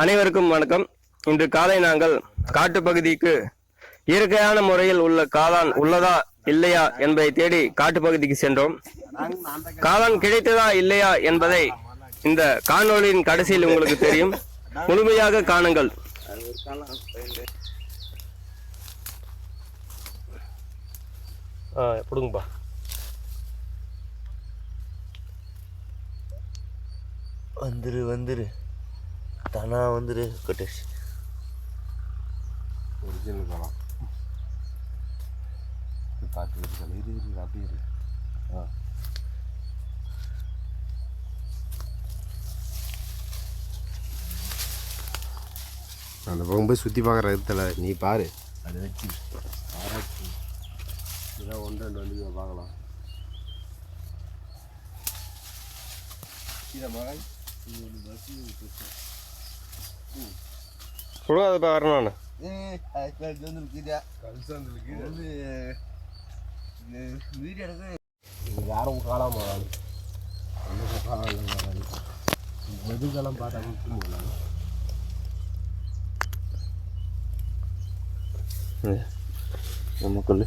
அனைவருக்கும் வணக்கம். இன்று காலை நாங்கள் காட்டுப்பகுதிக்கு இயற்கையான முறையில் உள்ள காளான் உள்ளதா இல்லையா என்பதை தேடி காட்டுப்பகுதிக்கு சென்றோம். காளான் கிடைத்ததா இல்லையா என்பதை இந்த காணொளியின் கடைசியில் உங்களுக்கு தெரியும். முழுமையாக காணுங்கள். எப்படிங்கப்பா வந்துரு தானா வந்துரு கொட்டேஷ். ஒரிஜினல் காலம் காட்டு இது அப்படியே இருக்கு. அந்த பக்கம் போய் சுற்றி பார்க்குற இடத்துல நீ பாரு, அதை வச்சு ஆராய்ச்சி இதான் ஒன்று ரெண்டு வந்து பார்க்கலாம். இதை மகன் சுடாதப்பா வரணும். யாரும் காலாம மெதுக்கெல்லாம் பார்த்தா நமக்குள்ள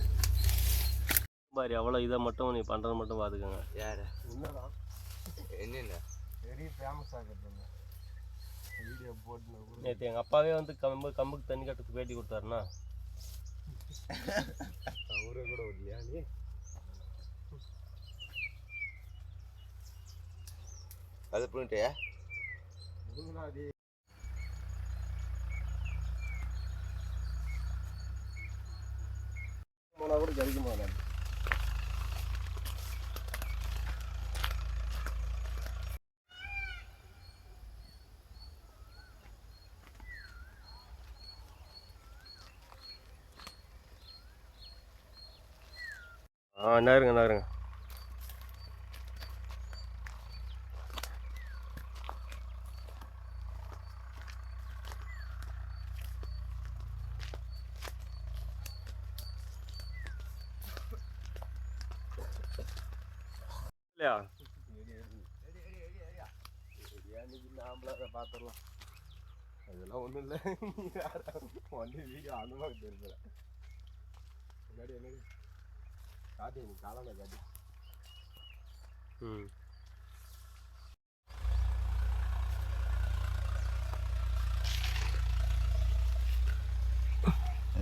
மாதிரி அவ்வளோ இதை மட்டும் நீ பண்ணுறது மட்டும் பார்த்துக்கோங்க. யார் என்னென்ன பெரிய ஃபேமஸ் ஆகிறது வீடியோ போட்டு நேற்று எங்கள் அப்பாவே வந்து கம்புக்கு தண்ணி கட்டுறதுக்கு பேட்டி கொடுத்தாருண்ணா. அவரே கூட இல்லையா நீ அது பண்ணிட்டியா? போனா கூட கிடைக்குமா? நகருங்க. இல்லையா நாமளாக பார்த்துடலாம். அதெல்லாம் ஒன்றும் இல்லை. வண்டி வீடியோ அந்த மாதிரி தெரிஞ்சல முன்னாடி என்ன காட்டி காலான காட்டி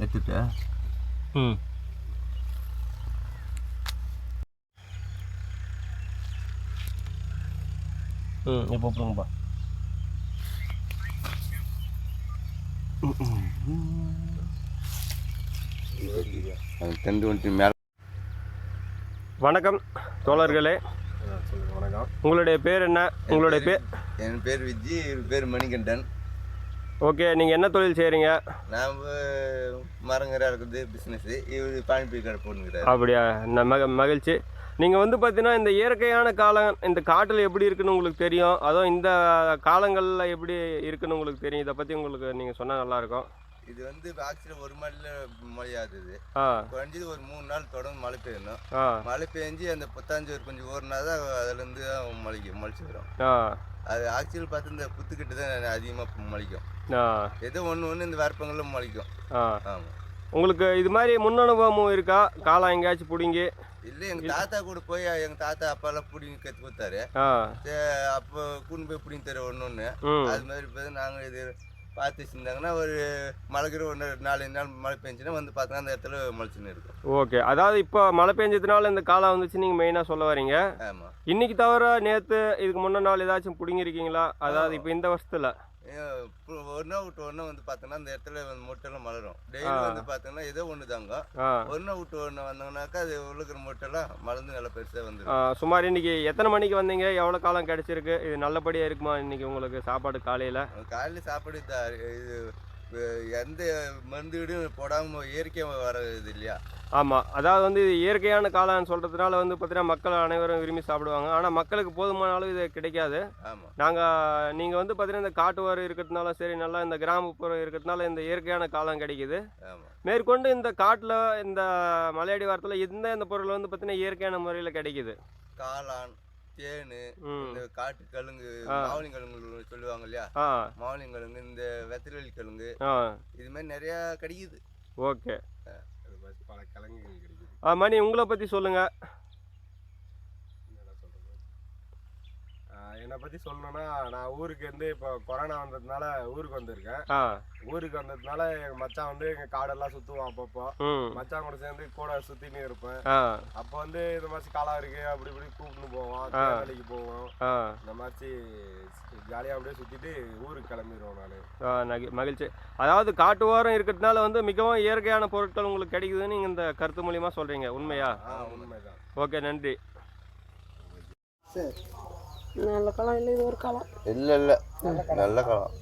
எடுத்துட்டா? எப்போ போங்கப்பா. தண்டு வந்துட்டு மேலே. வணக்கம் தோழர்களே. வணக்கம். உங்களுடைய பேர் என்ன? உங்களுடைய பேர்? என் பேர் விஜி, இவர் பேர் மணிகண்டன். ஓகே, நீங்கள் என்ன தொழில் செய்கிறீங்க? நாம் மரங்கராக இருக்குது பிஸ்னஸ்ஸு. இவர் பானிபூரி கடை போட்டுக்கிறார். அப்படியா? மகிழ்ச்சி. நீங்கள் வந்து பார்த்தீங்கன்னா இந்த இயற்கையான காலம் இந்த காட்டில் எப்படி இருக்குன்னு உங்களுக்கு தெரியும். அதுவும் இந்த காலங்களில் எப்படி இருக்குன்னு உங்களுக்கு தெரியும். இதை பற்றி உங்களுக்கு நீங்கள் சொன்னால் நல்லாயிருக்கும். இது வந்து ஆக்சுவலாக ஒரு மழையில் மழையாகுது. குறைஞ்சது ஒரு 3 நாள் தொடர்ந்து மழை பெய்யணும். மழை பெஞ்சு அந்த புத்தாஞ்சோறு கொஞ்சம் ஓடுனா தான் அதுலேருந்து முளைச்சி வரும். அது ஆக்சுவல் பார்த்து இந்த புத்துக்கிட்டு தான் அதிகமாக முளைக்கும். ஏதோ ஒன்று இந்த வேப்பங்களில் முளைக்கும். ஆமாம். உங்களுக்கு இது மாதிரி முன் அனுபவமும் இருக்கா? காலம் எங்கேயாச்சும் பிடிங்கி? இல்லை, எங்கள் தாத்தா கூட போய் எங்கள் தாத்தா அப்பாலாம் பிடிங்கி கற்று கொடுத்தாரு. அப்போ கூண்டு போய் பிடிங்கி தர ஒன்று. அது மாதிரி இப்போ நாங்கள் இது பார்த்து வச்சுருந்தாங்கன்னா ஒரு மழைக்கிற 4-5 நாள் மழை பெஞ்சுன்னா வந்து பார்த்தோன்னா அந்த இடத்துல முளைச்சின்னு இருக்கும். ஓகே, அதாவது இப்போ மழை பெஞ்சதுனால இந்த காலம் வந்துச்சு நீங்கள் மெயினாக சொல்ல வரீங்க. ஆமாம். இன்னைக்கு தவிர நேற்று இதுக்கு முன்ன நாள் ஏதாச்சும் பிடிங்கிருக்கீங்களா? அதாவது இப்போ இந்த வருஷத்தில் ஒன்றா விட்டு ஒன்றா வந்து பார்த்தோன்னா அந்த இடத்துல மொட்டெல்லாம் மலரும். டெய்லி வந்து பார்த்தோன்னா ஏதோ ஒன்று தாங்க. ஒன்றா விட்டு ஒன்று வந்தாங்கனாக்கா அது உள்ளுக்கிற மொட்டெல்லாம் மலர்ந்து நல்லா பெருசாக வந்துடும். சுமார் இன்னைக்கு எத்தனை மணிக்கு வந்தீங்க? எவ்வளோ காலம் கிடைச்சிருக்கு? இது நல்லபடியாக இருக்குமா இன்னைக்கு உங்களுக்கு சாப்பாடு? காலையில் சாப்பாடு இது எந்த மருந்து வீடும் போடாமல் இயற்கையாக வர்றது இல்லையா? ஆமாம், அதாவது வந்து இது இயற்கையான காளான்னு சொல்கிறதுனால வந்து பார்த்தீங்கன்னா மக்கள் அனைவரும் விரும்பி சாப்பிடுவாங்க. ஆனால் மக்களுக்கு போதுமான அளவு இது கிடைக்காது. நீங்கள் வந்து பார்த்தீங்கன்னா இந்த காட்டுவாறு இருக்கிறதுனால சரி, நல்லா இந்த கிராமப்புறம் இருக்கிறதுனால இந்த இயற்கையான காளான் கிடைக்குது. மேற்கொண்டு இந்த காட்டில் இந்த மலையடி வாரத்தில் இந்த பொருள் வந்து பார்த்தீங்கன்னா இயற்கையான முறையில் கிடைக்குது. காளான், தேனு, இந்த காட்டு கழுங்கு, மாவளி கழுங்கு சொல்லுவாங்க இல்லையா, மாவளி கழுங்கு, இந்த வெத்தரவள்ளி கழுங்கு, இது மாதிரி நிறைய கிடைக்குது. ஓகே, பல கிழங்குகள் கிடைக்குது. மணி உங்களை பற்றி சொல்லுங்க. என்னை பற்றி சொல்லணும்னா, நான் ஊருக்கு வந்து இப்போ கொரோனா வந்ததுனால ஊருக்கு வந்திருக்கேன். ஊருக்கு வந்ததுனால எங்கள் மச்சான் வந்து எங்கள் காடெல்லாம் சுற்றுவான். அப்பப்போ மச்சான் கூட சேர்ந்து கூட சுற்றினே இருப்பேன். அப்போ வந்து இந்த மாதிரி காலம் இருக்கு அப்படி இப்படி கூப்பிட்டு போவோம், வேலைக்கு போவோம். இந்த மாதிரி ஜாலியாக அப்படியே சுற்றிட்டு ஊருக்கு கிளம்பிடுவோம். நான் மகிழ்ச்சி. அதாவது காட்டு ஓரம் இருக்கிறதுனால வந்து மிகவும் இயற்கையான பொருட்கள் உங்களுக்கு கிடைக்குதுன்னு நீங்கள் இந்த கருத்து மூலியமாக சொல்கிறீங்க. உண்மையா? உண்மைதான். ஓகே, நன்றி. நல்ல காலம் இல்லை, இது ஒரு காலம் இல்லை நல்ல காலம்.